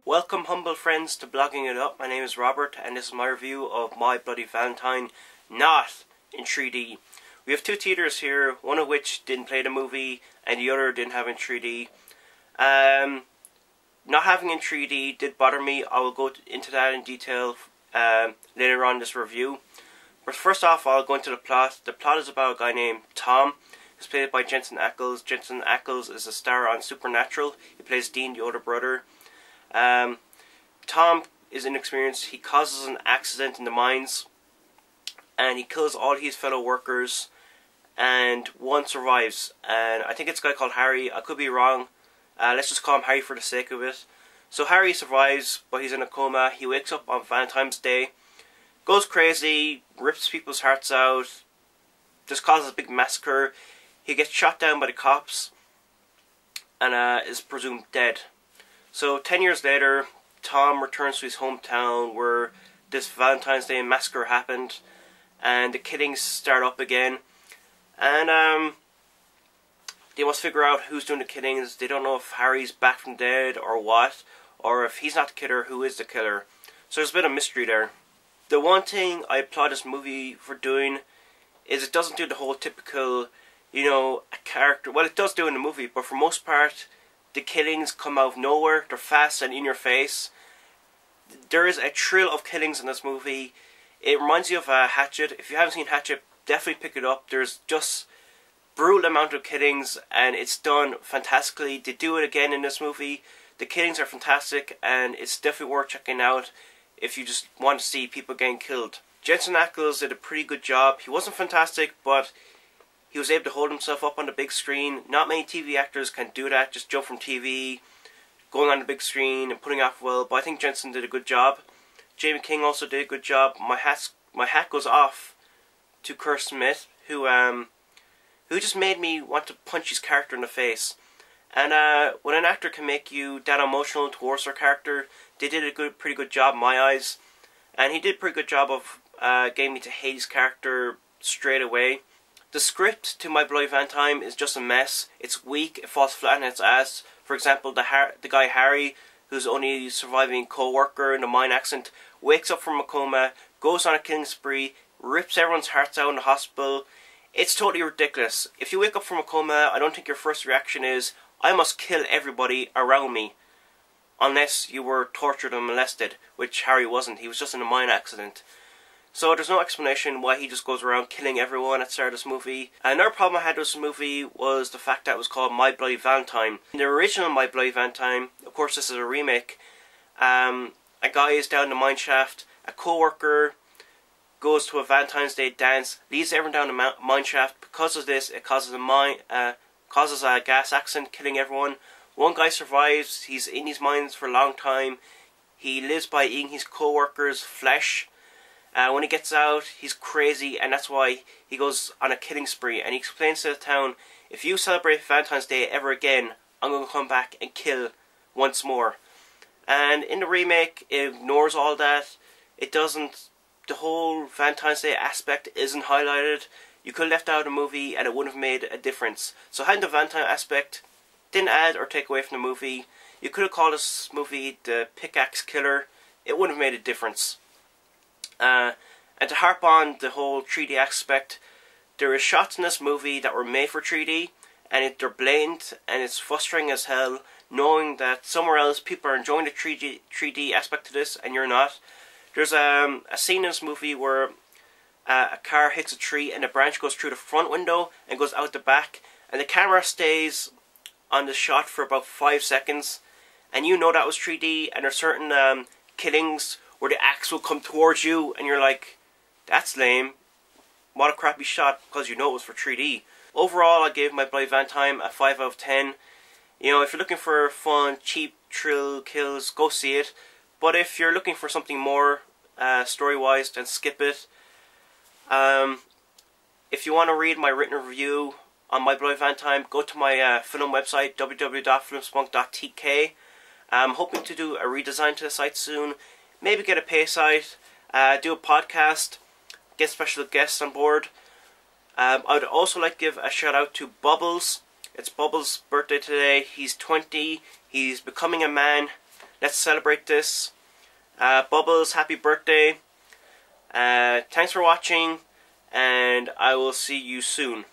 Welcome humble friends to Blogging It Up. My name is Robert and this is my review of My Bloody Valentine, not in 3D. We have two theatres here, one of which didn't play the movie and the other didn't have it in 3D. Not having it in 3D did bother me. I will go into that in detail later on in this review. But first off, I'll go into the plot. The plot is about a guy named Tom, who's played by Jensen Ackles. Jensen Ackles is a star on Supernatural. He plays Dean, the older brother. Tom is inexperienced. He causes an accident in the mines and he kills all his fellow workers, and one survives, and I think it's a guy called Harry. I could be wrong. Let's just call him Harry for the sake of it. So Harry survives, but he's in a coma. He wakes up on Valentine's Day, goes crazy, rips people's hearts out, just causes a big massacre. He gets shot down by the cops and is presumed dead. So 10 years later, Tom returns to his hometown where this Valentine's Day massacre happened, and the killings start up again, and they must figure out who's doing the killings. They don't know if Harry's back from dead or what, or if he's not the killer, who is the killer. So there's a bit of mystery there. The one thing I applaud this movie for doing is it doesn't do the whole typical, you know, a character. Well, it does do in the movie, but for most part, the killings come out of nowhere. They're fast and in your face. There is a thrill of killings in this movie. It reminds you of Hatchet. If you haven't seen Hatchet, definitely pick it up. There's just brutal amount of killings and it's done fantastically. They do it again in this movie. The killings are fantastic and it's definitely worth checking out if you just want to see people getting killed. Jensen Ackles did a pretty good job. He wasn't fantastic, but he was able to hold himself up on the big screen. Not many TV actors can do that, just jump from TV, going on the big screen and putting off well, but I think Jensen did a good job. Jamie King also did a good job. My hat goes off to Kerr Smith, who just made me want to punch his character in the face. And when an actor can make you that emotional towards their character, they did a pretty good job in my eyes. And he did a pretty good job of getting me to hate his character straight away. The script to My Bloody Valentine is just a mess. It's weak, it falls flat on its ass. For example, the guy Harry, who's only surviving co-worker in the mine accident, wakes up from a coma, goes on a killing spree, rips everyone's hearts out in the hospital. It's totally ridiculous. If you wake up from a coma, I don't think your first reaction is, I must kill everybody around me. Unless you were tortured and molested, which Harry wasn't. He was just in a mine accident. So there's no explanation why he just goes around killing everyone at the start of this movie. Another problem I had with this movie was the fact that it was called My Bloody Valentine. In the original My Bloody Valentine, of course this is a remake, a guy is down the mine shaft, a co-worker goes to a Valentine's Day dance, leads everyone down the mine shaft. Because of this, it causes a gas accident, killing everyone. One guy survives, he's in his mines for a long time, he lives by eating his co-worker's flesh. When he gets out, he's crazy, and that's why he goes on a killing spree. And he explains to the town, if you celebrate Valentine's Day ever again, I'm going to come back and kill once more. And in the remake, it ignores all that. It doesn't, the whole Valentine's Day aspect isn't highlighted. You could have left out the movie and it wouldn't have made a difference. So having the Valentine aspect didn't add or take away from the movie. You could have called this movie The Pickaxe Killer. It wouldn't have made a difference. And to harp on the whole 3D aspect, there is shots in this movie that were made for 3D, and they're blatant, and it's frustrating as hell, knowing that somewhere else people are enjoying the 3D aspect of this, and you're not. There's a scene in this movie where a car hits a tree, and the branch goes through the front window, and goes out the back, and the camera stays on the shot for about 5 seconds, and you know that was 3D, and there's certain killings where the axe will come towards you and you're like, that's lame, what a crappy shot, because you know it was for 3D. Overall, I gave My Bloody Valentine a 5 out of 10. You know, if you're looking for fun, cheap thrill kills, go see it. But if you're looking for something more story-wise, then skip it. if you want to read my written review on my Bloody Valentine, go to my film website, www.filmspunk.tk. I'm hoping to do a redesign to the site soon. Maybe get a pay site, do a podcast, get special guests on board. I would also like to give a shout out to Bubbles. It's Bubbles' birthday today. He's 20. He's becoming a man. Let's celebrate this. Bubbles, happy birthday. Thanks for watching, and I will see you soon.